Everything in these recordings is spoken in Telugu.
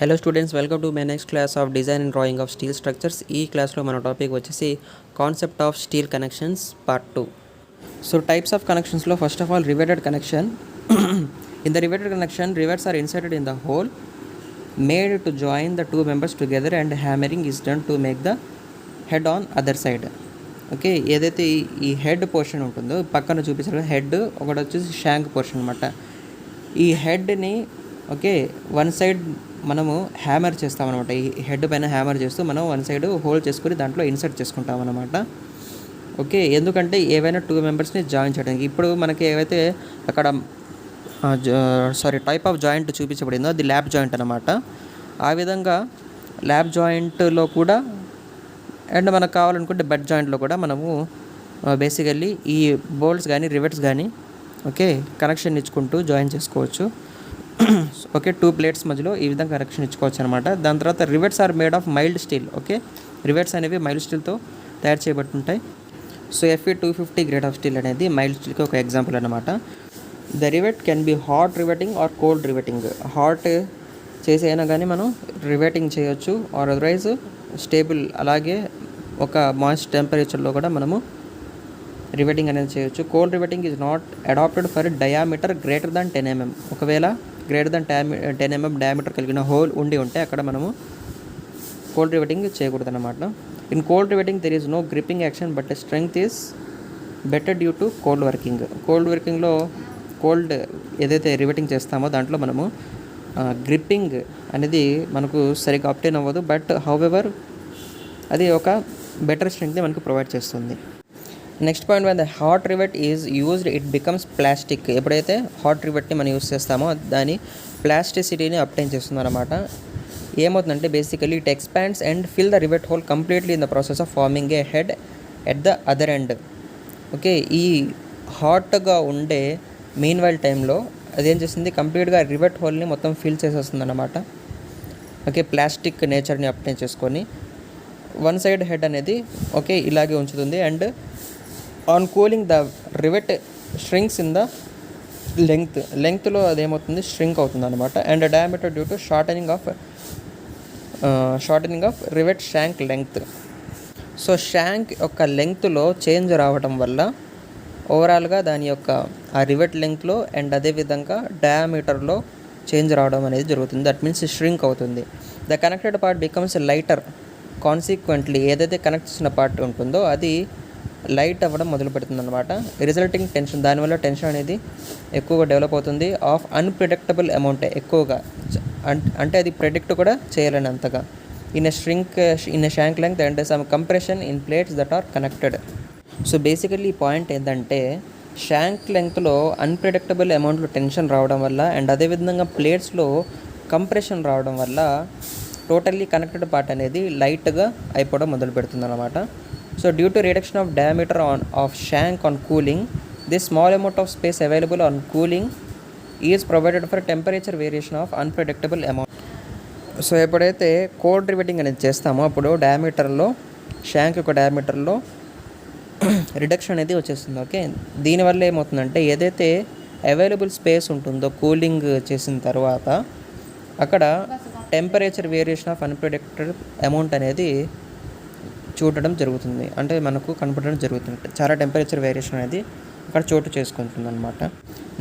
Hello students, welcome to my next class of design and drawing of steel structures. ఈ క్లాస్లో మన టాపిక్ వచ్చేసి concept of steel connections part 2. So types of కనెక్షన్స్లో first of all riveted connection. In the riveted connection, rivets are inserted in the hole made to join the two members together and hammering is done to make the head on other side. Okay, ఏదైతే ఈ హెడ్ పోర్షన్ ఉంటుందో పక్కన చూపించారు, హెడ్ ఒకటి వచ్చేసి షాంక్ పోర్షన్ అనమాట. ఈ హెడ్ని ఓకే వన్ సైడ్ మనము హ్యామర్ చేస్తామన్నమాట. ఈ హెడ్ పైన హ్యామర్ చేస్తూ మనం వన్ సైడ్ హోల్డ్ చేసుకుని దాంట్లో ఇన్సర్ట్ చేసుకుంటాం అన్నమాట. ఓకే, ఎందుకంటే ఏవైనా టూ మెంబర్స్ని జాయిన్ చేయడానికి. ఇప్పుడు మనకి ఏవైతే అక్కడ టైప్ ఆఫ్ జాయింట్ చూపించబడిందో అది ల్యాబ్ జాయింట్ అనమాట. ఆ విధంగా ల్యాబ్ జాయింట్లో కూడా అండ్ మనకు కావాలనుకుంటే బెడ్ జాయింట్లో కూడా మనము బేసికల్లీ ఈ బోల్ట్స్ కానీ రివెట్స్ కానీ ఓకే కనెక్షన్ ఇచ్చుకుంటూ జాయిన్ చేసుకోవచ్చు. ఓకే, టూ ప్లేట్స్ మధ్యలో ఈ విధంగా కనెక్షన్ ఇచ్చుకోవచ్చు అనమాట. దాని తర్వాత rivets are made of mild steel. Okay, rivets అనేవి మైల్డ్ స్టీల్తో తయారు చేయబడుతుంటాయి. So FE 250 grade of steel అనేది మైల్డ్ స్టీల్కి ఒక ఎగ్జాంపుల్ అనమాట. The rivet can be hot riveting or cold riveting. Hot చేసి అయినా కానీ మనం రివెటింగ్ చేయొచ్చు, ఆర్ అదర్వైజ్ స్టేబుల్ అలాగే ఒక మాయిస్ట్ టెంపరేచర్లో కూడా మనము రివెటింగ్ అనేది చేయొచ్చు. Cold riveting is not adapted for diameter greater than 10 mm. ఒకవేళ గ్రేటర్ దాన్ 10 mm డయామీటర్ కలిగిన హోల్ ఉంటే అక్కడ మనము కోల్డ్ రివెటింగ్ చేయకూడదు అనమాట. In cold riveting there is no gripping action but strength is better due to cold working. కోల్డ్ వర్కింగ్లో కోల్డ్ ఏదైతే రివెటింగ్ చేస్తామో దాంట్లో మనము గ్రిప్పింగ్ అనేది మనకు సరిగ్గా అప్టైన్ అవ్వదు, బట్ హౌఎవర్ అది ఒక బెటర్ స్ట్రెంగ్త్ని మనకు ప్రొవైడ్ చేస్తుంది. Next point, when the hot rivet is used it becomes plastic. ఎప్పుడైతే హాట్ రివెట్ని మనం యూస్ చేస్తామో దాని ప్లాస్టిసిటీని అప్టైన్ చేస్తుంది అనమాట. ఏమవుతుందంటే basically it expands and fill the rivet whole completely in the process of farming A head at the other end. Okay, ఈ హాట్గా ఉండే మెయిన్ వైల్ టైంలో అదేం చేస్తుంది, కంప్లీట్గా రివెట్ హోల్ని మొత్తం ఫిల్ చేసేస్తుంది అనమాట. ఓకే, ప్లాస్టిక్ నేచర్ని అప్టైన్ చేసుకొని వన్ సైడ్ హెడ్ అనేది ఓకే ఇలాగే ఉంచుతుంది. And on cooling the rivet shrinks in the లెంగ్త్లో అదేమవుతుంది, ష్రింక్ అవుతుంది అనమాట. And diameter due to shortening of rivet shank length. So shank యొక్క లెంగ్త్లో చేంజ్ రావడం వల్ల ఓవరాల్గా దాని యొక్క ఆ రివెట్ లెంగ్త్లో అండ్ అదేవిధంగా డయామీటర్లో చేంజ్ రావడం అనేది జరుగుతుంది. దట్ మీన్స్ ష్రింక్ అవుతుంది. The connected part becomes lighter. Consequently ఏదైతే కనెక్ట్ చేసిన పార్ట్ ఉంటుందో అది లైట్ అవ్వడం మొదలు పెడుతుంది అనమాట. రిజల్టింగ్ టెన్షన్, దానివల్ల టెన్షన్ అనేది ఎక్కువగా డెవలప్ అవుతుంది. ఆఫ్ అన్ప్రిడిక్టబుల్ అమౌంట్, ఎక్కువగా అంటే అది ప్రెడిక్ట్ కూడా చేయలేని అంతగా. In a shank length and some compression in plates that are connected. So basically ఈ పాయింట్ ఏంటంటే షాంక్ లెంగ్త్లో అన్ప్రిడిక్టబుల్ అమౌంట్లో టెన్షన్ రావడం వల్ల అండ్ అదేవిధంగా ప్లేట్స్లో కంప్రెషన్ రావడం వల్ల టోటల్లీ కనెక్టెడ్ పార్ట్ అనేది లైట్గా అయిపోవడం మొదలు పెడుతుంది అనమాట. So due to reduction of diameter of shank on cooling, this small amount of space available on cooling is provided for temperature variation of unpredictable amount. So ఎప్పుడైతే కోల్డ్ రివెటింగ్ అనేది చేస్తామో అప్పుడు డయామీటర్లో షాంక్ యొక్క డయామీటర్లో రిడక్షన్ అనేది వచ్చేస్తుంది. ఓకే, దీనివల్ల ఏమవుతుందంటే ఏదైతే అవైలబుల్ స్పేస్ ఉంటుందో కూలింగ్ చేసిన తర్వాత అక్కడ టెంపరేచర్ వేరియేషన్ ఆఫ్ అన్ప్రెడిక్టెడ్ అమౌంట్ అనేది చూడడం జరుగుతుంది, అంటే మనకు కనపడడం జరుగుతుంది. చాలా టెంపరేచర్ వేరియేషన్ అనేది అక్కడ చోటు చేసుకుంటుంది అనమాట.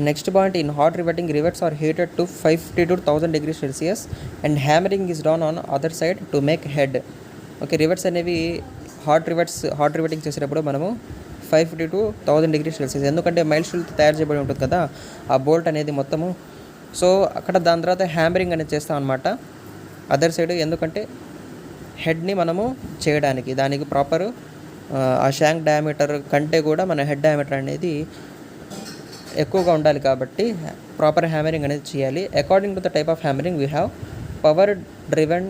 Next point, in hot riveting rivets are heated to 550 to 1000 degrees Celsius and hammering is done on other side to make head. Okay, rivets అనేవి హాట్ రివెటింగ్ చేసేటప్పుడు మనము 550 to 1000 degrees Celsius, ఎందుకంటే మైల్డ్ స్టీల్తో తయారు చేయబడి ఉంటుంది కదా ఆ బోల్ట్ అనేది మొత్తము. సో అక్కడ దాని తర్వాత హ్యామరింగ్ అనేది చేస్తాం అనమాట అదర్ సైడ్, ఎందుకంటే హెడ్ని మనము చేయడానికి దానికి ప్రాపర్ ఆ షాంక్ డయామీటర్ కంటే కూడా మన హెడ్ డయామీటర్ అనేది ఎక్కువగా ఉండాలి కాబట్టి ప్రాపర్ హ్యామరింగ్ అనేది చేయాలి. According to the type of hammering we have power driven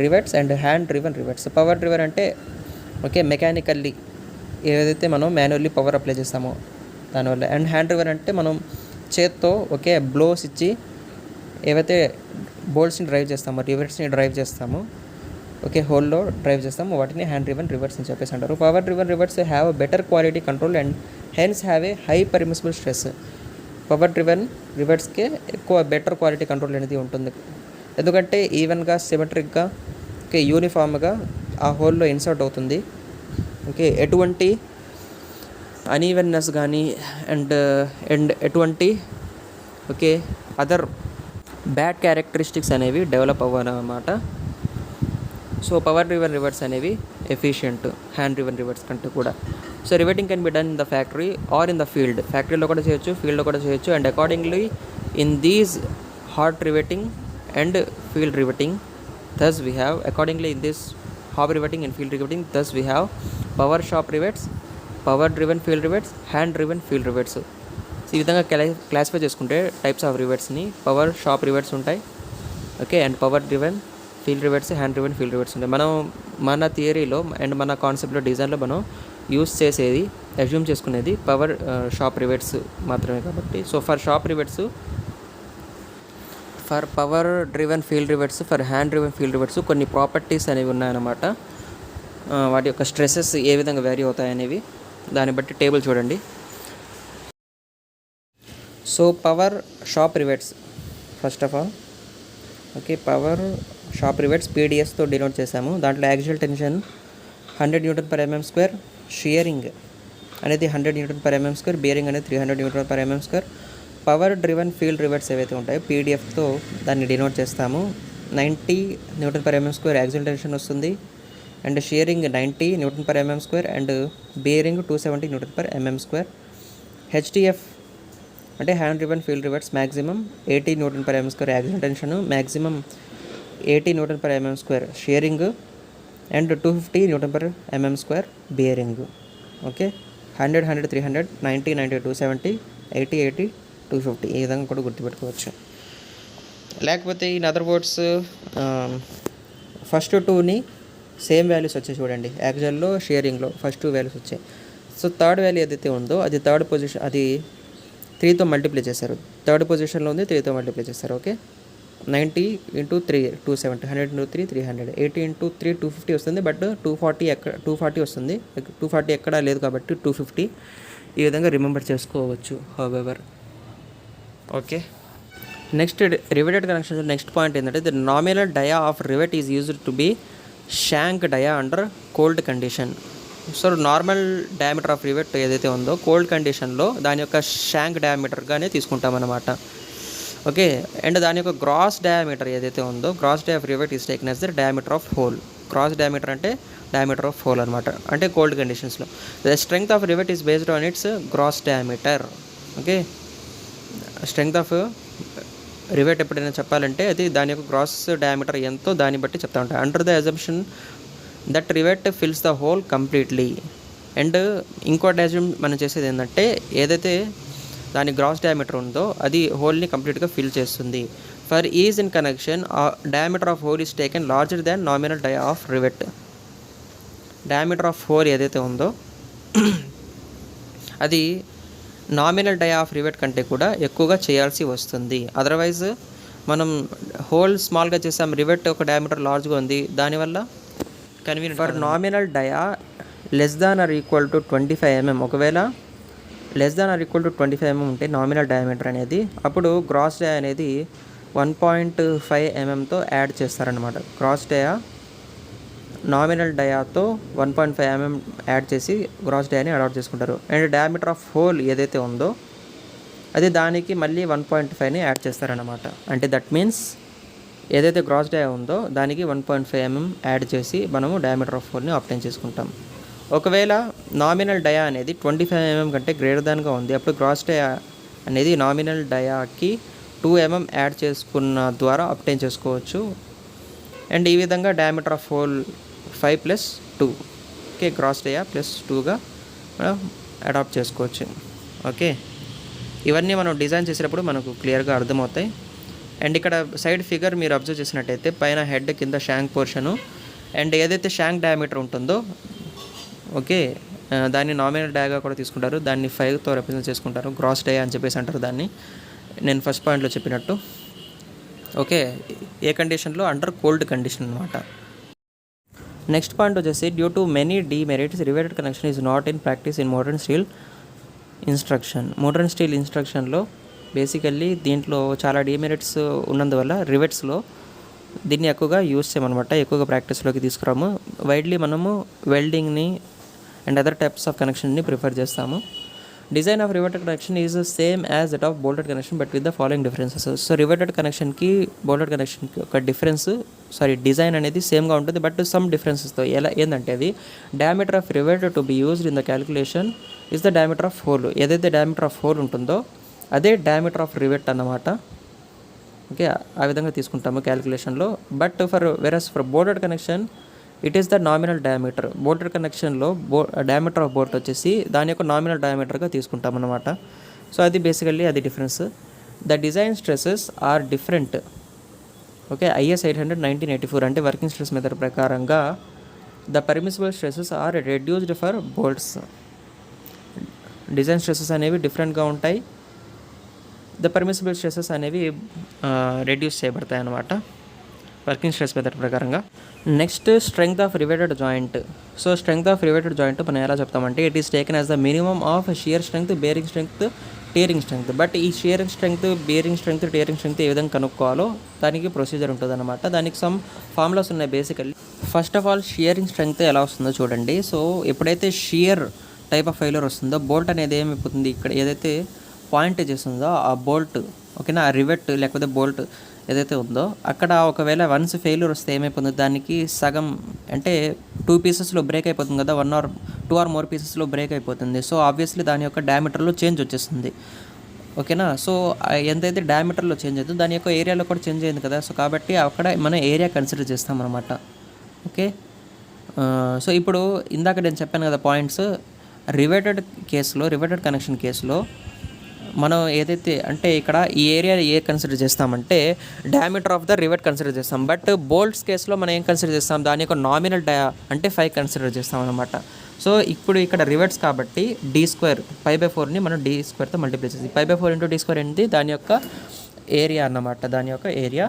rivets and hand driven rivets. Power driven అంటే ఓకే మెకానికల్లీ ఏదైతే మనం మాన్యువల్లీ పవర్ అప్లై చేస్తామో దానివల్ల. అండ్ హ్యాండ్ డ్రివెన్ అంటే మనం చేత్తో ఓకే బ్లోస్ ఇచ్చి ఏవైతే బోల్ట్స్ని డ్రైవ్ చేస్తామో రివెట్స్ని డ్రైవ్ చేస్తామో ఓకే హోల్లో డ్రైవ్ చేస్తాము వాటిని హ్యాండ్ డ్రివెన్ రివర్స్ అని చెప్పేసి అంటారు. Power driven rivets have a better quality control and hence have a high permissible stress. Power driven రివర్స్కే ఎక్కువ బెటర్ క్వాలిటీ కంట్రోల్ అనేది ఉంటుంది. ఎందుకంటే ఈవెన్గా సిమెట్రిక్గా ఓకే యూనిఫామ్గా ఆ హోల్లో ఇన్సర్ట్ అవుతుంది. ఓకే ఎటువంటి అన్ఈవెన్నెస్ కానీ అండ్ ఎటువంటి ఓకే అదర్ బ్యాడ్ క్యారెక్టరిస్టిక్స్ అనేవి డెవలప్ అవ్వాలన్నమాట. సో పవర్ డ్రివెన్ రివర్స్ అనేవి ఎఫిషియంట్ హ్యాండ్ డ్రివెన్ రివర్స్ కంటే కూడా. So riveting can be done in the factory or in the field. ఫ్యాక్టరీలో కూడా చేయొచ్చు, ఫీల్డ్లో కూడా చేయొచ్చు. And accordingly in these hot riveting and field riveting thus we have accordingly in this hot riveting and field riveting thus we have power shop rivets, power driven field rivets, hand driven field rivets. ఈ విధంగా క్లాసిఫై చేసుకుంటే టైప్స్ ఆఫ్ రివెట్స్ని పవర్ షాప్ రివెట్స్ ఉంటాయి. Okay and power driven field rivets, hand driven field rivets ఉంటాయి. మనం మన థియరీలో అండ్ మన కాన్సెప్ట్లో డిజైన్లో మనం యూస్ చేసేది అజ్యూమ్ చేసుకునేది పవర్ షాప్ రివెట్స్ మాత్రమే కాబట్టి. So for shop rivets, for power driven field rivets, for hand driven field rivets కొన్ని ప్రాపర్టీస్ అనేవి ఉన్నాయన్నమాట. వాటి యొక్క స్ట్రెసెస్ ఏ విధంగా వేరీ అవుతాయనేవి దాన్ని బట్టి టేబుల్ చూడండి. So power shop rivets first of all okay power shop rivets పీడిఎస్తో డినోట్ చేసాము. దాంట్లో యాక్సియల్ టెన్షన్ 100 Nm², షియరింగ్ అనేది 100 Nm², బేరింగ్ అనేది 300 Nm². Power driven field rivets ఏవైతే ఉంటాయో పీడిఎఫ్తో దాన్ని డినోట్ చేస్తాము. 90 Nm² యాక్సియల్ టెన్షన్ వస్తుంది and shearing 90 Nm² and bearing 270 Nm². HDF అంటే hand driven field rivets maximum 80 Nm² axial tension, maximum 80 Nm² shearing and 250 Nm² bearing. Okay 100 100 300 90 90 270 80 80 250 ఈ విధంగా కూడా గుర్తుపెట్టుకోవచ్చు. లేకపోతే ఇన్ అదర్ వర్డ్స్ ఫస్ట్ టూని సేమ్ వాల్యూస్ వచ్చాయి చూడండి. యాక్చువల్లో షేరింగ్లో ఫస్ట్ 2 వాల్యూస్ వచ్చాయి. సో థర్డ్ వాల్యూ ఏదైతే ఉందో అది థర్డ్ పొజిషన్, అది 3తో మల్టిప్లై చేశారు. థర్డ్ పొజిషన్లో ఉంది, 3తో మల్టిప్లై చేశారు. ఓకే 90 × 3 270, 100 × 3 300, 80 × 3 250 వస్తుంది. బట్ 240 వస్తుంది. 240 ఎక్కడా లేదు కాబట్టి 250 ఈ విధంగా రిమెంబర్ చేసుకోవచ్చు. However okay next riveted connection. Next point ఏంటంటే the nominal dia of rivet is used to be shank dia under cold condition. So normal diameter of rivet ఏదైతే ఉందో కోల్డ్ కండిషన్లో దాని యొక్క షాంక్ డయామీటర్గానే తీసుకుంటాం అన్నమాట. ఓకే అండ్ దాని యొక్క గ్రాస్ డయామీటర్ ఏదైతే ఉందో gross dia of rivet is taken as the diameter of hole. Cross diameter అంటే డయామీటర్ ఆఫ్ హోల్ అనమాట, అంటే కోల్డ్ కండిషన్స్లో. The strength of rivet is based on its gross diameter. Okay strength of rivet ఎప్పుడైనా చెప్పాలంటే అది దాని యొక్క గ్రాస్ డయామీటర్ ఎంతో దాన్ని బట్టి చెప్తా ఉంటాయి. Under the assumption that rivet fils the whole completely. And ఇంకోటి అజ్యూమ్ మనం చేసేది ఏంటంటే ఏదైతే దాని గ్రాస్ డయామీటర్ ఉందో అది హోల్ని కంప్లీట్గా ఫిల్ చేస్తుంది. For is in connection diameter of whole is taken larger than nominal dia of rivet. Diameter of hole ఏదైతే ఉందో అది నామినల్ డయా ఆఫ్ రివెట్ కంటే కూడా ఎక్కువగా చేయాల్సి వస్తుంది. అదర్వైజ్ మనం హోల్ స్మాల్గా చేసాం, రివెట్ ఒక డయామీటర్ లార్జ్గా ఉంది, దానివల్ల convenient. For nominal dia less than or equal to 25 mm, ఒకవేళ less than or equal to 25 mm ఉంటే నామినల్ డయామీటర్ అనేది, అప్పుడు గ్రాస్ డయా అనేది 1.5 mmతో యాడ్ చేస్తారనమాట. గ్రాస్ డయా నామినల్ డయాతో 1.5 mm యాడ్ చేసి గ్రాస్ డయాని అడాప్ట్ చేసుకుంటారు. అండ్ డయామీటర్ ఆఫ్ హోల్ ఏదైతే ఉందో అది దానికి మళ్ళీ 1.5ని యాడ్ చేస్తారనమాట. అంటే దట్ మీన్స్ ఏదైతే గ్రాస్ డయా ఉందో దానికి 1.5 mm యాడ్ చేసి మనము డయామీటర్ ఆఫ్ హోల్ని ఆప్టైన్ చేసుకుంటాం. ఒకవేళ నామినల్ డయా అనేది 25 mm కంటే గ్రేటర్ దాన్గా ఉంది, అప్పుడు గ్రాస్ డయా అనేది నామినల్ డయాకి 2 mm యాడ్ చేసుకున్న ద్వారా ఆప్టైన్ చేసుకోవచ్చు. అండ్ ఈ విధంగా diameter of hole 5 + 2 okay gross dia +2గా మనం అడాప్ట్ చేసుకోవచ్చు. ఓకే ఇవన్నీ మనం డిజైన్ చేసేటప్పుడు మనకు క్లియర్గా అర్థమవుతాయి. అండ్ ఇక్కడ సైడ్ ఫిగర్ మీరు అబ్జర్వ్ చేసినట్టయితే పైన హెడ్ కింద షాంక్ పోర్షను అండ్ ఏదైతే షాంక్ డయామీటర్ ఉంటుందో ఓకే దాన్ని నామినల్ డయాగా కూడా తీసుకుంటారు, దాన్ని 5తో రిప్రజెంట్ చేసుకుంటారు. గ్రాస్ డయా అని చెప్పేసి అంటారు దాన్ని, నేను ఫస్ట్ పాయింట్లో చెప్పినట్టు. ఓకే ఏ కండిషన్లో అండర్ కోల్డ్ కండిషన్ అనమాట. నెక్స్ట్ పాయింట్ వచ్చేసి due to many demerits riveted connection is not in practice in modern steel instruction. Modern steel ఇన్స్ట్రక్షన్లో బేసికల్లీ దీంట్లో చాలా డీమెరిట్స్ ఉన్నందువల్ల రివెట్స్లో దీన్ని ఎక్కువగా యూస్ చేయమన్నమాట, ఎక్కువగా ప్రాక్టీస్లోకి తీసుకురాము. వైడ్లీ మనము వెల్డింగ్ని అండ్ అదర్ టైప్స్ ఆఫ్ కనెక్షన్ని ప్రిఫర్ చేస్తాము. Design of riveted connection is same as that of bolted connection but with the following differences. So riveted కనెక్షన్కి బోల్టెడ్ కనెక్షన్కి ఒక డిజైన్ అనేది సేమ్గా ఉంటుంది, బట్ సమ్ డిఫరెన్సెస్తో. ఏంటంటే అది diameter of riveted to be used in the calculation is the diameter of hole. ఏదైతే డయామీటర్ ఆఫ్ హోల్ ఉంటుందో అదే డయామీటర్ ఆఫ్ రివెట్ అన్నమాట. ఓకే, ఆ విధంగా తీసుకుంటాము క్యాలిక్యులేషన్లో. But for bolted connection it is the nominal diameter. Bolted కనెక్షన్లో డయామీటర్ ఆఫ్ బోల్ట్ వచ్చేసి దాని యొక్క నామినల్ డయామీటర్గా తీసుకుంటాం అన్నమాట. సో అది బేసికల్లీ అది difference. The design stresses are different. Okay, IS 800 1984 అంటే వర్కింగ్ స్ట్రెస్ మెథడ్ ప్రకారంగా the permissible stresses are reduced for bolts. Design stresses అనేవి డిఫరెంట్గా ఉంటాయి, ద పర్మిసిబుల్ స్ట్రెసెస్ అనేవి రెడ్యూస్ చేయబడతాయి అన్నమాట వర్కింగ్ స్ట్రెస్ మెథడ్ ప్రకారంగా. Next strength of riveted joint. So strength of riveted joint మనం ఎలా చెప్తామంటే it is taken as the minimum of shear strength, bearing strength, tearing strength. But ఈ shearing strength, bearing strength, tearing strength ఏ విధంగా కనుక్కోవాలో దానికి ప్రొసీజర్ ఉంటుంది అనమాట. దానికి సమ్ ఫార్ములాస్ ఉన్నాయి basically. First of all shearing strength ఎలా వస్తుందో చూడండి. సో ఎప్పుడైతే షియర్ టైప్ ఆఫ్ ఫెయిల్యూర్ వస్తుందో బోల్ట్ అనేది ఏమైపోతుంది, ఇక్కడ ఏదైతే పాయింట్ చేస్తుందో ఆ బోల్ట్, ఓకేనా, ఆ రివెట్ లేకపోతే బోల్ట్ ఏదైతే ఉందో అక్కడ ఒకవేళ వన్స్ ఫెయిల్యూర్ వస్తే ఏమైపోతుంది, దానికి సగం అంటే 2 పీసెస్లో బ్రేక్ అయిపోతుంది కదా, 1 or 2 or more పీసెస్లో బ్రేక్ అయిపోతుంది. సో ఆబ్వియస్లీ దాని యొక్క డయామీటర్లో చేంజ్ వచ్చేస్తుంది. ఓకేనా, సో ఎంతైతే డయామీటర్లో చేంజ్ అవుతుందో దాని యొక్క ఏరియాలో కూడా చేంజ్ అయింది కదా. సో కాబట్టి అక్కడ మనం ఏరియా కన్సిడర్ చేస్తాం అనమాట. ఓకే, సో ఇప్పుడు ఇందాక నేను చెప్పాను కదా పాయింట్స్. రివేటెడ్ కనెక్షన్ కేసులో మనం ఏదైతే అంటే ఇక్కడ ఈ ఏరియా కన్సిడర్ చేస్తామంటే diameter of the rivet consider చేస్తాం. బట్ బోల్ట్స్ కేసులో మనం ఏం కన్సిడర్ చేస్తాం, దాని యొక్క నామినల్ అంటే 5 కన్సిడర్ చేస్తాం అనమాట. సో ఇప్పుడు ఇక్కడ రివెట్స్ కాబట్టి d² π/4ని మనం d²తో మల్టిప్లై చేసి π/4 × d² ఏంటి, దాని యొక్క ఏరియా అన్నమాట, దాని యొక్క ఏరియా.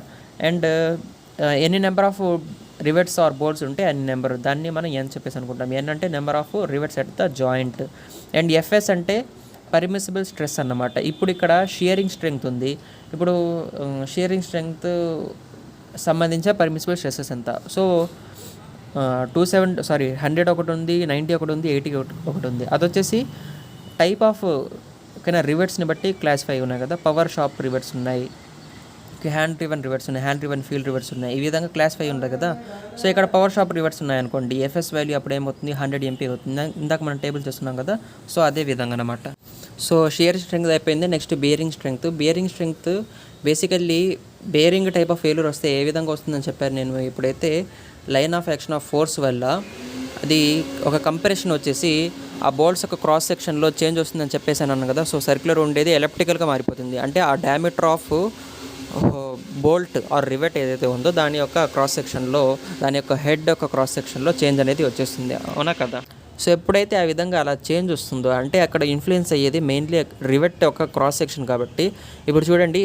అండ్ ఎన్ని number of rivets or bolts ఉంటే అన్ని నెంబర్, దాన్ని మనం n చెప్పేసి అనుకుంటాం. n అంటే number of rivets at the joint. And FS అంటే పర్మిసిబుల్ స్ట్రెస్ అన్నమాట. ఇప్పుడు ఇక్కడ షియరింగ్ స్ట్రెంగ్త్ ఉంది. ఇప్పుడు షియరింగ్ స్ట్రెంగ్త్ సంబంధించిన పర్మిసిబుల్ స్ట్రెసెస్ ఎంత. సో 100 ఒకటి ఉంది, 90 ఒకటి ఉంది, 80 ఒకటి ఉంది. అది వచ్చేసి టైప్ ఆఫ్ ఓకేనా రివెట్స్ని బట్టి క్లాసిఫై ఉన్నాయి కదా. పవర్ షాప్ రివెట్స్ ఉన్నాయి, హ్యాండ్ డ్రివెన్ రివర్స్ ఉన్నాయి, హ్యాండ్ డ్రివెన్ ఫీల్డ్ రివర్స్ ఉన్నాయి. ఈ విధంగా క్లాసిఫై ఉంది కదా. సో ఇక్కడ పవర్ షాప్ రివర్స్ ఉన్నాయనుకోండి, FS వాల్యూ అప్పుడు ఏమవుతుంది, 100 MP అవుతుంది. ఇందాక మనం టేబుల్ చేస్తున్నాం కదా. సో అదే విధంగా అనమాట. సో షియర్ స్ట్రెంగ్త్ అయిపోయింది. Next bearing strength. Bearing strength basically bearing type of failure వస్తే ఏ విధంగా వస్తుందని చెప్పారు నేను. ఇప్పుడైతే line of action of force వల్ల అది ఒక కంప్రెషన్ వచ్చేసి ఆ బోల్ట్స్ యొక్క క్రాస్ సెక్షన్లో చేంజ్ వస్తుందని చెప్పేసాను అన్నాను కదా. సో సర్క్యులర్ ఉండేది ఎలిప్టికల్గా మారిపోతుంది. అంటే ఆ diameter of bolt or rivet ఏదైతే ఉందో దాని యొక్క క్రాస్ సెక్షన్లో, దాని యొక్క హెడ్ యొక్క క్రాస్ సెక్షన్లో చేంజ్ అనేది వచ్చేస్తుంది, అవునా కదా. సో ఎప్పుడైతే ఆ విధంగా అలా చేంజ్ వస్తుందో అంటే అక్కడ ఇన్ఫ్లుయెన్స్ అయ్యేది మెయిన్లీ రివెట్ యొక్క క్రాస్ సెక్షన్ కాబట్టి. ఇప్పుడు చూడండి,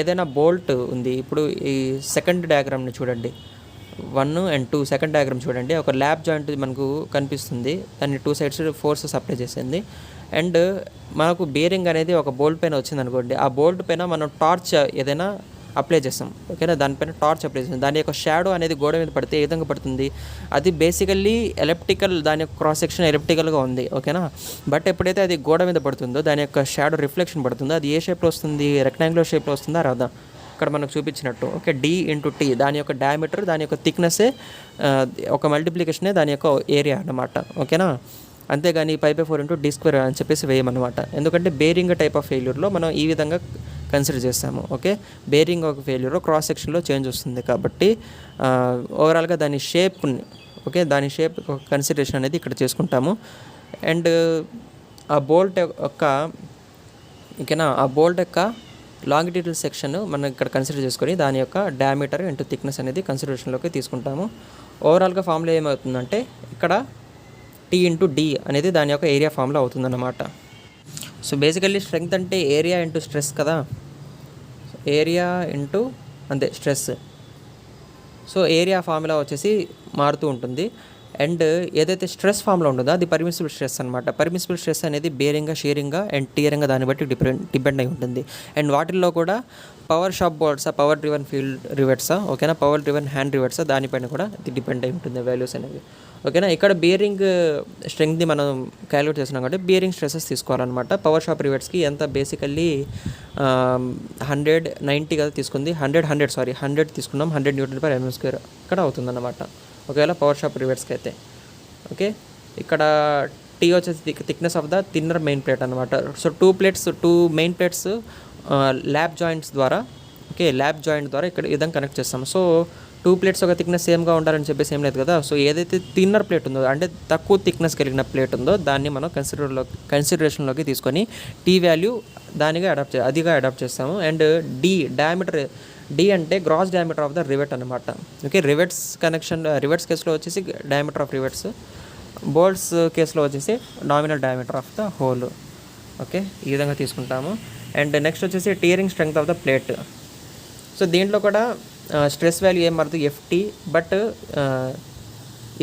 ఏదైనా బోల్ట్ ఉంది. ఇప్పుడు ఈ సెకండ్ డయాగ్రామ్ని చూడండి, 1 and 2 సెకండ్ డయాగ్రామ్ చూడండి. ఒక ల్యాబ్ జాయింట్ మనకు కనిపిస్తుంది, దాన్ని 2 sides ఫోర్సెస్ అప్లై చేసింది. అండ్ మనకు బేరింగ్ అనేది ఒక బోల్ట్ పైన వచ్చింది అనుకోండి, ఆ బోల్ట్ పైన మనం టార్చ్ ఏదైనా అప్లై చేస్తాం, ఓకేనా. దానిపైన టార్చ్ అప్లై చేస్తాం. దాని యొక్క షాడో అనేది గోడ మీద పడితే ఏ విధంగా పడుతుంది, అది బేసికల్లీ ఎలిప్టికల్, దాని యొక్క క్రాస్ సెక్షన్ ఎలిప్టికల్గా ఉంది, ఓకేనా. బట్ ఎప్పుడైతే అది గోడ మీద పడుతుందో దాని యొక్క షాడో రిఫ్లెక్షన్ పడుతుందో అది ఏ షేప్లో వస్తుంది, రెక్టాంగులర్ షేప్లో వస్తుందా రాదా, ఇక్కడ మనకు చూపించినట్టు. ఓకే, D/T దాని యొక్క డయామీటర్, దాని యొక్క థిక్నెస్సే ఒక మల్టిప్లికేషనే దాని యొక్క ఏరియా అన్నమాట, ఓకేనా. అంతేగాని π/4 × d² అని చెప్పేసి వేయమన్నమాట. ఎందుకంటే బేరింగ్ టైప్ ఆఫ్ ఫెయిల్యూర్లో మనం ఈ విధంగా కన్సిడర్ చేస్తాము. ఓకే, బేరింగ్ ఒక ఫెయిల్యూర్ క్రాస్ సెక్షన్లో చేంజ్ వస్తుంది కాబట్టి ఓవరాల్గా దాని షేప్ని, ఓకే, దాని షేప్ కన్సిడరేషన్ అనేది ఇక్కడ చేసుకుంటాము. అండ్ ఆ బోల్ట్ యొక్క, ఓకేనా, ఆ బోల్ట్ యొక్క లాంగిట్యూడల్ సెక్షన్ మనం ఇక్కడ కన్సిడర్ చేసుకొని దాని యొక్క డయామీటర్ ఇంటూ థిక్నెస్ అనేది కన్సిడరేషన్లోకి తీసుకుంటాము. ఓవరాల్గా ఫార్ములా ఏమవుతుందంటే ఇక్కడ T/D అనేది దాని యొక్క ఏరియా ఫార్ములా అవుతుందన్నమాట. సో బేసికల్లీ స్ట్రెంగ్త్ అంటే ఏరియా ఇంటూ స్ట్రెస్ కదా, ఏరియా ఇంటూ అంతే స్ట్రెస్. సో ఏరియా ఫార్ములా వచ్చేసి మారుతూ ఉంటుంది. అండ్ ఏదైతే స్ట్రెస్ ఫామ్లో ఉంటుందో అది పర్మిసిబుల్ స్ట్రెస్ అనమాట. పర్మిసిబుల్ స్ట్రెస్ అనేది బేరింగ్గా, షేరింగ్గా అండ్ టియరింగ్గా దాన్ని బట్టి డిపెండ్ అయి ఉంటుంది. అండ్ వాటిల్లో కూడా పవర్ షాప్ బోల్ట్సా, పవర్ డ్రివెన్ ఫీల్డ్ రివెట్సా, ఓకేనా, పవర్ డ్రివెన్ హ్యాండ్ రివెట్సా, దానిపైన కూడా ఇది డిపెండ్ అయి ఉంటుంది వాల్యూస్ అనేవి. ఓకేనా, ఇక్కడ బేరింగ్ స్ట్రెంగ్త్ని మనం క్యాలిక్యులేట్ చేస్తున్నాం కాబట్టి బేరింగ్ స్ట్రెసెస్ తీసుకోవాలన్నమాట. పవర్ షాప్ రివెట్స్కి ఎంత బేసికల్లీ 190 కదా తీసుకుంది, 100 తీసుకున్నాం, 100 Nm/mm² ఇక్కడ అవుతుందన్నమాట. ఒకవేళ పవర్ షాప్ రివెట్స్కి అయితే. ఓకే, ఇక్కడ టీ వచ్చేసి thickness of the thinner main plate అనమాట. So two main plates lap joints ద్వారా, ఓకే, ల్యాబ్ జాయింట్ ద్వారా ఇక్కడ ఈ విధంగా కనెక్ట్ చేస్తాం. సో 2 ప్లేట్స్ ఒక థిక్నెస్ సేమ్గా ఉండాలని చెప్పేసి ఏం లేదు కదా. సో ఏదైతే థిన్నర్ ప్లేట్ ఉందో, అంటే తక్కువ థిక్నెస్ కలిగిన ప్లేట్ ఉందో దాన్ని మనం కన్సిడరేషన్లోకి తీసుకొని టీ వాల్యూ దానిగా అడాప్ట్ చేస్తాము. అండ్ డయామీటర్, డి అంటే gross diameter of the rivet అనమాట. ఓకే, రివెట్స్ కేసులో వచ్చేసి డయామీటర్ ఆఫ్ రివెట్స్, బోల్ట్స్ కేసులో వచ్చేసి nominal diameter of the hole. Okay, ఈ విధంగా తీసుకుంటాము. అండ్ నెక్స్ట్ వచ్చేసి tearing strength of the plate. So దీంట్లో కూడా స్ట్రెస్ వాల్యూ ఏం మారుతుంది, ఎఫ్టీ, బట్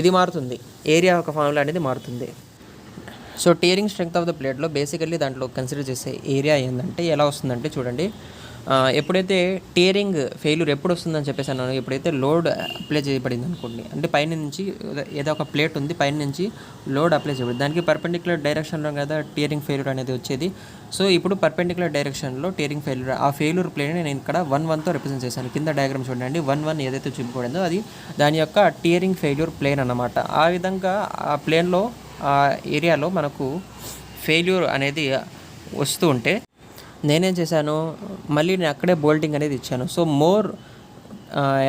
ఇది మారుతుంది, ఏరియా ఒక ఫార్ములా అనేది మారుతుంది. So tearing strength of the ప్లేట్లో బేసికల్లీ దాంట్లో కన్సిడర్ చేసే ఏరియా ఏంటంటే ఎలా వస్తుందంటే చూడండి, ఎప్పుడైతే టియరింగ్ ఫెయిల్యూర్ ఎప్పుడు వస్తుందని చెప్పేసి అన్నాను, ఎప్పుడైతే లోడ్ అప్లై చేయబడింది అనుకోండి, అంటే పైన నుంచి ఏదో ఒక ప్లేట్ ఉంది, పైన నుంచి లోడ్ అప్లై చేయబడింది, దానికి పర్పెండిక్యులర్ డైరెక్షన్లో కదా టియరింగ్ ఫెయిల్యూర్ అనేది వచ్చేది. సో ఇప్పుడు పర్పెండిక్యులర్ డైరెక్షన్లో టియరింగ్ ఫెయిల్యూర్, ఆ ఫెయిల్యూర్ ప్లేన్ నేను ఇక్కడ 1-1తో రిప్రజెంట్ చేశాను. కింద డయాగ్రామ్ చూడండి, 1-1 ఏదైతే చూపబడిందో అది దాని యొక్క టియరింగ్ ఫెయిల్యూర్ ప్లేన్ అన్నమాట. ఆ విధంగా ఆ ప్లేన్లో, ఆ ఏరియాలో మనకు ఫెయిల్యూర్ అనేది వస్తూ ఉంటే నేనేం చేశాను, మళ్ళీ నేను అక్కడే బోల్టింగ్ అనేది ఇచ్చాను. సో మోర్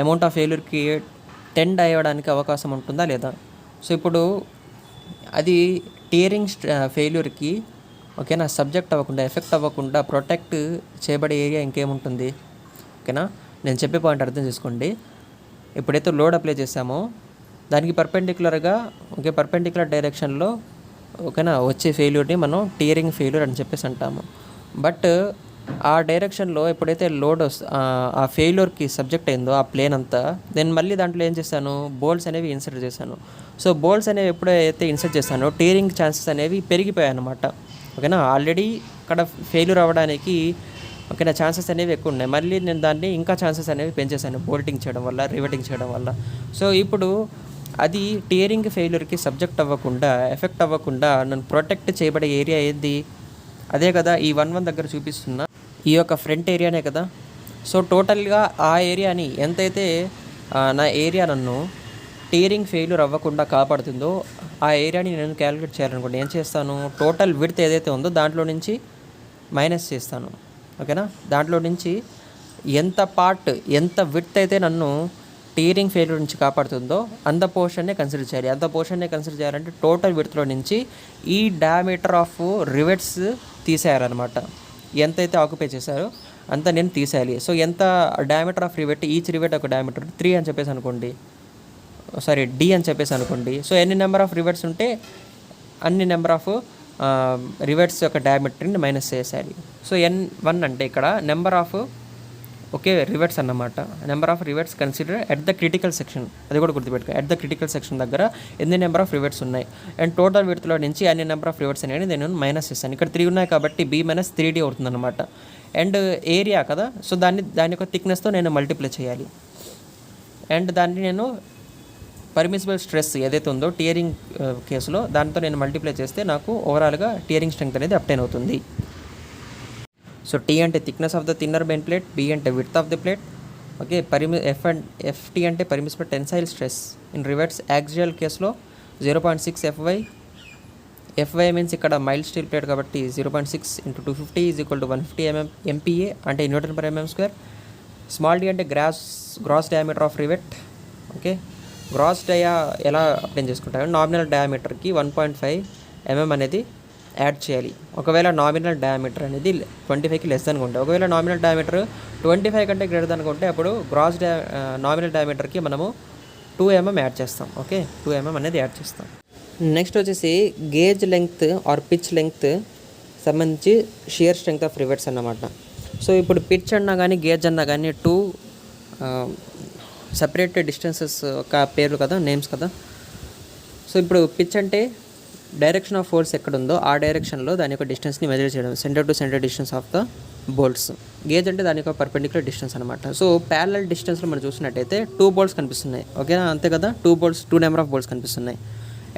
అమౌంట్ ఆఫ్ ఫెయిల్యూర్కి టెండ్ అయ్యడానికి అవకాశం ఉంటుందా లేదా. సో ఇప్పుడు అది టియరింగ్ ఫెయిల్యూర్కి, ఓకేనా, సబ్జెక్ట్ అవ్వకుండా, ఎఫెక్ట్ అవ్వకుండా ప్రొటెక్ట్ చేయబడే ఏరియా ఇంకేముంటుంది. ఓకేనా, నేను చెప్పే పాయింట్ అర్థం చేసుకోండి. ఎప్పుడైతే లోడ్ అప్లై చేసామో దానికి పర్పెండిక్యులర్గా, ఓకే, పర్పెండిక్యులర్ డైరెక్షన్లో, ఓకేనా, వచ్చే ఫెయిల్యూర్ని మనం టియరింగ్ ఫెయిల్యూర్ అని చెప్పేసి అంటాము. బట్ ఆ డైరెక్షన్లో ఎప్పుడైతే లోడ్ ఆ ఫెయిల్యూర్కి సబ్జెక్ట్ అయిందో ఆ ప్లేన్ అంతా, నేను మళ్ళీ దాంట్లో ఏం చేశాను, బోల్ట్స్ అనేవి ఇన్సర్ట్ చేశాను. సో బోల్ట్స్ అనేవి ఎప్పుడైతే ఇన్సర్ట్ చేశానో టియరింగ్ ఛాన్సెస్ అనేవి పెరిగిపోయాయి అనమాట. ఓకేనా, ఆల్రెడీ ఇక్కడ ఫెయిల్యూర్ అవ్వడానికి, ఓకేనా, ఛాన్సెస్ అనేవి ఎక్కువ ఉన్నాయి. మళ్ళీ నేను దాన్ని ఇంకా ఛాన్సెస్ అనేవి పెంచేశాను బోల్టింగ్ చేయడం వల్ల, రివెటింగ్ చేయడం వల్ల. సో ఇప్పుడు అది టియరింగ్ ఫెయిల్యూర్కి సబ్జెక్ట్ అవ్వకుండా, ఎఫెక్ట్ అవ్వకుండా నన్ను ప్రొటెక్ట్ చేయబడే ఏరియా ఏది, అదే కదా ఈ 1-1 దగ్గర చూపిస్తున్న ఈ యొక్క ఫ్రంట్ ఏరియానే కదా. సో టోటల్గా ఆ ఏరియాని ఎంతైతే నా ఏరియా నన్ను టియరింగ్ ఫెయిల్యూర్ అవ్వకుండా కాపాడుతుందో ఆ ఏరియాని నేను క్యాలిక్యులేట్ చేయాలనుకోండి, ఏం చేస్తాను, టోటల్ విడ్త్ ఏదైతే ఉందో దాంట్లో నుంచి మైనస్ చేస్తాను. ఓకేనా, దాంట్లో నుంచి ఎంత విడ్త్ అయితే నన్ను టియరింగ్ ఫెయిల్యూర్ నుంచి కాపాడుతుందో అంత పోర్షన్నే కన్సిడర్ చేయాలి. అంత పోర్షన్నే కన్సిడర్ చేయాలంటే టోటల్ విడ్త్లో నుంచి ఈ డయామీటర్ ఆఫ్ రివెట్స్ తీసేయాలన్నమాట. ఎంతైతే ఆక్యుపై చేశారో అంత నేను తీసేయాలి. సో ఎంత diameter of rivet, each rivet ఒక డయామీటర్ 3 అని చెప్పేసి అనుకోండి, సారీ డి అని చెప్పేసి అనుకోండి. సో ఎన్ని నెంబర్ ఆఫ్ రివెట్స్ ఉంటే అన్ని నెంబర్ ఆఫ్ రివెట్స్ యొక్క డయామీటర్ని మైనస్ చేసేయాలి. సో N1 అంటే ఇక్కడ నెంబర్ ఆఫ్, ఓకే, రివెట్స్ అన్నమాట. Number of rivets consider at the critical section, అది కూడా గుర్తుపెట్టుకో, ఎట్ ద క్రిటికల్ సెక్షన్ దగ్గర ఎన్ని నెంబర్ ఆఫ్ రివెట్స్ ఉన్నాయి అండ్ టోటల్ విడ్త్లో నుంచి అన్ని నెంబర్ ఆఫ్ రివెట్స్ అనేది నేను మైనస్ చేస్తాను. ఇక్కడ 3 ఉన్నాయి కాబట్టి B - 3D అవుతుందన్నమాట. అండ్ ఏరియా కదా, సో దాని యొక్క థిక్నెస్తో నేను మల్టిప్లై చేయాలి. అండ్ దాన్ని నేను పర్మిసిబుల్ స్ట్రెస్ ఏదైతే ఉందో టియరింగ్ కేసులో దాంతో నేను మల్టిప్లై చేస్తే నాకు ఓవరాల్గా టియరింగ్ స్ట్రెంగ్త్ అనేది అప్టైన్ అవుతుంది. సో T అంటే thickness of the thinner main plate, B అంటే width of the plate, okay, FT అంటే permissible tensile stress in rivets. Axial కేసులో 0.6 FY మీన్స్ ఇక్కడ మైల్డ్ స్టీల్ ప్లేట్ కాబట్టి 0.6 × 250 = 150 MPa అంటే Nm/mm². స్మాల్ d అంటే gross diameter of rivet. Okay, gross dia ఎలా అప్లై చేసుకుంటారు, నామినల్ డయామీటర్కి 1.5 mm అనేది యాడ్ చేయాలి. ఒకవేళ నామినల్ డయామీటర్ అనేది 25కి లెస్ దానికి ఉంటే, ఒకవేళ నామినల్ డయామీటర్ 25 కంటే గ్రేటర్ దానికి ఉంటే అప్పుడు నామినల్ డయామీటర్కి మనము 2 mm యాడ్ చేస్తాం. ఓకే, 2 mm అనేది యాడ్ చేస్తాం. నెక్స్ట్ వచ్చేసి gauge length or pitch length సంబంధించి షియర్ స్ట్రెంగ్త్ ఆఫ్ రివెట్స్ అన్నమాట. సో ఇప్పుడు పిచ్ అన్నా కానీ గేజ్ అన్నా కానీ 2 సపరేట్ డిస్టెన్సెస్ ఒక పేర్లు కదా, నేమ్స్ కదా. సో ఇప్పుడు పిచ్ అంటే డైరెక్షన్ ఆఫ్ ఫోర్స్ ఎక్కడ ఉందో ఆ డైరెక్షన్లో దాని యొక్క డిస్టెన్స్ని మెజర్ చేయడం, centre to centre distance of the bolts. Gauge అంటే దాని యొక్క పర్పెండిక్యులర్ డిస్టెన్స్ అనమాట. సో ప్యారలల్ డిస్టెన్స్లో మనం చూసినట్టయితే 2 బోల్ట్స్ కనిపిస్తున్నాయి, ఓకేనా, అంతే కదా. 2 నెంబర్ ఆఫ్ బోల్ట్స్ కనిపిస్తున్నాయి.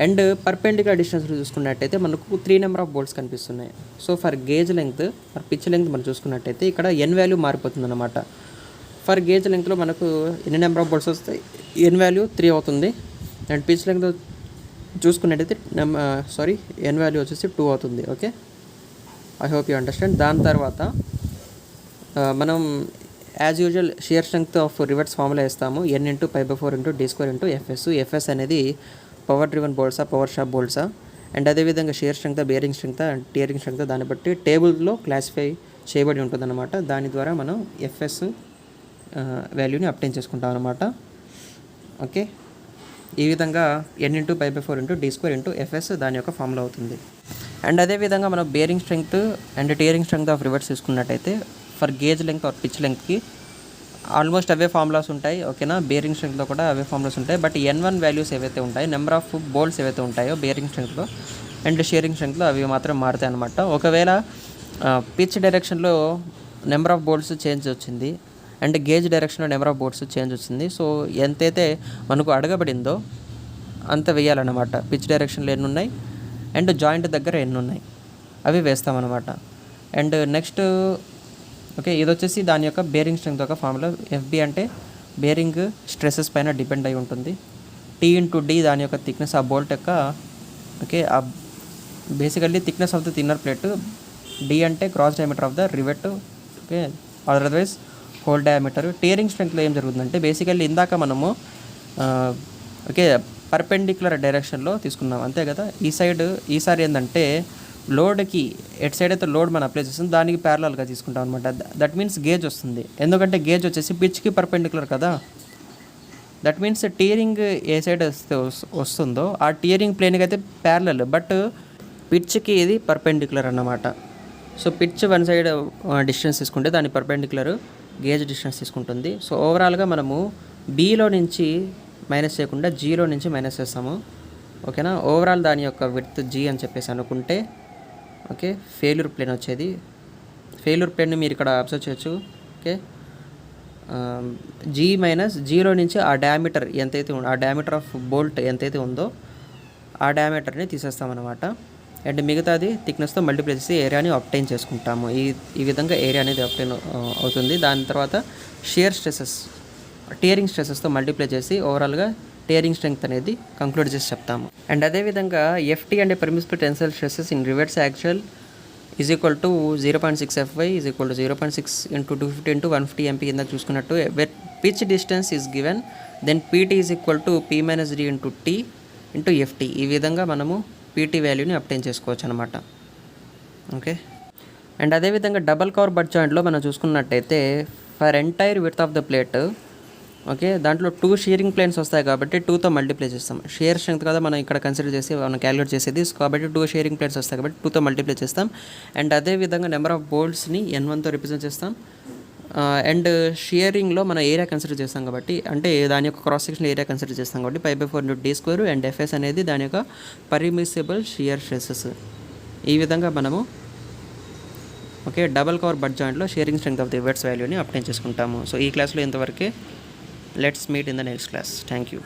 అండ్ పర్పెండిక్యులర్ డిస్టెన్స్లో చూసుకున్నట్టయితే మనకు 3 నెంబర్ ఆఫ్ బోల్ట్స్ కనిపిస్తున్నాయి. So for gauge length, for pitch length మనం చూసుకున్నట్టయితే ఇక్కడ ఎన్ వాల్యూ మారిపోతుంది అనమాట. ఫర్ గేజ్ లెంగ్త్లో మనకు ఎన్ని నెంబర్ ఆఫ్ బోల్ట్స్ వస్తాయి, ఎన్ వాల్యూ 3 అవుతుంది. అండ్ పిచ్ లెంగ్త్ చూసుకున్నట్టయితే ఎన్ వాల్యూ వచ్చేసి 2 అవుతుంది. Okay, I hope you understand. దాని తర్వాత మనం as usual shear strength of rivets formula వేస్తాము, n into π/4 into d² into FS. FS అనేది పవర్ డ్రివన్ బోల్ట్సా, పవర్ షాప్ బోల్ట్సా, అండ్ అదేవిధంగా shear strength, bearing strength and tearing strength దాన్ని బట్టి టేబుల్లో క్లాసిఫై చేయబడి ఉంటుందన్నమాట. దాని ద్వారా మనం ఎఫ్ఎస్ వాల్యూని అప్టైన్ చేసుకుంటాం అనమాట. ఓకే, ఈ విధంగా n into π/4 into d² into FS దాని యొక్క ఫార్ములా అవుతుంది. అండ్ అదేవిధంగా మనం bearing strength and tearing strength of rivets తీసుకున్నట్టయితే for gauge length or pitch లెంగ్త్కి ఆల్మోస్ట్ అవే ఫార్ములాస్ ఉంటాయి, ఓకేనా. బేరింగ్ స్ట్రెంగ్త్లో కూడా అవే ఫార్ములాస్ ఉంటాయి. బట్ n1 వాల్యూస్ ఏవైతే ఉంటాయో, నెంబర్ ఆఫ్ బోల్ట్స్ ఏవైతే ఉంటాయో బేరింగ్ స్ట్రెంగ్త్లో అండ్ షియరింగ్ స్ట్రెంగ్త్లో అవి మాత్రం మారుతాయి అనమాట. ఒకవేళ పిచ్ డైరెక్షన్లో నెంబర్ ఆఫ్ బోల్ట్స్ చేంజ్ వచ్చింది అండ్ గేజ్ డైరెక్షన్లో నెంబర్ ఆఫ్ బోల్ట్స్ చేంజ్ వచ్చింది. సో ఎంతైతే మనకు అడగబడిందో అంత వేయాలన్నమాట. పిచ్ డైరెక్షన్లో ఎన్ని ఉన్నాయి అండ్ జాయింట్ దగ్గర ఎన్ని ఉన్నాయి అవి వేస్తామన్నమాట. అండ్ నెక్స్ట్ ఓకే, ఇది వచ్చేసి దాని యొక్క బేరింగ్ స్ట్రెంగ్త్ యొక్క ఫార్ములా. ఎఫ్బి అంటే బేరింగ్ స్ట్రెసెస్ పైన డిపెండ్ అయి ఉంటుంది. టీ ఇంటూ డి దాని యొక్క థిక్నెస్ ఆ బోల్ట్ యొక్క, ఓకే, ఆ basically thickness of the thinner plate. D అంటే cross diameter of the rivet, okay, otherwise hole diameter. Tearing స్ట్రెంగ్త్లో ఏం జరుగుతుందంటే బేసికల్లీ ఇందాక మనము ఓకే పర్పెండిక్యులర్ డైరెక్షన్లో తీసుకున్నాం, అంతే కదా. ఈసారి ఏంటంటే లోడ్కి ఎట్ సైడ్ అయితే లోడ్ మనం అప్లై చేస్తుంది దానికి ప్యారలల్గా తీసుకుంటాం అనమాట. దట్ మీన్స్ గేజ్ వస్తుంది, ఎందుకంటే గేజ్ వచ్చేసి పిచ్కి పర్పెండిక్యులర్ కదా. That means tearing A side వస్తుందో ఆ టియరింగ్ ప్లేన్కి అయితే ప్యారలల్, బట్ పిచ్కి ఇది పర్పెండిక్యులర్ అన్నమాట. So pitch one side distance తీసుకుంటే దాని పర్పెండిక్యులర్ గేజ్ డిస్టెన్స్ తీసుకుంటుంది. సో ఓవరాల్గా మనము బీలో నుంచి మైనస్ చేయకుండా జీలో నుంచి మైనస్ చేస్తాము, ఓకేనా. ఓవరాల్ దాని యొక్క విడ్త్ జీ అని చెప్పేసి అనుకుంటే, ఓకే, ఫెయిల్యూర్ ప్లేన్ వచ్చేది. ఫెయిల్యూర్ ప్లేన్ని మీరు ఇక్కడ అబ్జర్వ్ చేయొచ్చు, ఓకే. జీ మైనస్ జీలో నుంచి ఆ డయామీటర్ ఎంతైతే ఆ డయామీటర్ ఆఫ్ బోల్ట్ ఎంతైతే ఉందో ఆ డయామీటర్ని తీసేస్తామన్నమాట. అండ్ మిగతాది థిక్నెస్తో మల్టిప్లై చేసి ఏరియాని అప్టైన్ చేసుకుంటాము. ఈ విధంగా ఏరియా అనేది అప్టైన్ అవుతుంది. దాని తర్వాత షియర్ స్ట్రెసెస్, టియరింగ్ స్ట్రెసెస్తో మల్టిప్లై చేసి ఓవరాల్గా టియరింగ్ స్ట్రెంగ్త్ అనేది కంక్లూడ్ చేసి చెప్తాము. అండ్ అదేవిధంగా ఎఫ్టీ అంటే permissible tensile stresses in rivets actual is equal to 0.6 FY is equal to 0.6 into 250 into 150 MP కింద చూసుకున్నట్టు. Pitch distance is given, then PT is equal to P-D into T into FT. ఈ విధంగా మనము పీటీ వాల్యూని అప్టైన్ చేసుకోవచ్చు అనమాట. ఓకే, అండ్ అదేవిధంగా డబల్ కవర్ బట్ జాయింట్లో మనం చూసుకున్నట్టయితే for entire width of the plate, okay, దాంట్లో 2 షియరింగ్ ప్లేన్స్ వస్తాయి కాబట్టి 2తో మల్టిప్లై చేస్తాం. షియర్ స్ట్రెంగ్త్ కదా మనం ఇక్కడ కన్సిడర్ చేసి మనం క్యాలిక్యులేట్ చేసేది, కాబట్టి 2 షియరింగ్ ప్లేన్స్ వస్తాయి కాబట్టి 2తో మల్టిప్లై చేస్తాం. అండ్ అదేవిధంగా నెంబర్ ఆఫ్ బోల్ట్స్ని N1తో రిప్రజెంట్ చేస్తాం. అండ్ షియరింగ్లో మనం ఏరియా కన్సిడర్ చేస్తాం కాబట్టి, అంటే దాని యొక్క క్రాస్ సెక్షన్ ఏరియా కన్సిడర్ చేస్తాం కాబట్టి π/4 ఇంటూ d², అండ్ ఎఫ్ఎస్ అనేది దాని యొక్క పర్మిసిబుల్ షియర్ స్ట్రెసెస్. ఈ విధంగా మనము, ఓకే, డబల్ కవర్ బట్ జాయింట్లో shearing strength of the rivets వాల్యూని అప్టైన్ చేసుకుంటాము. సో ఈ క్లాస్లో ఇంతవరకే. Let's meet in the next class. Thank you.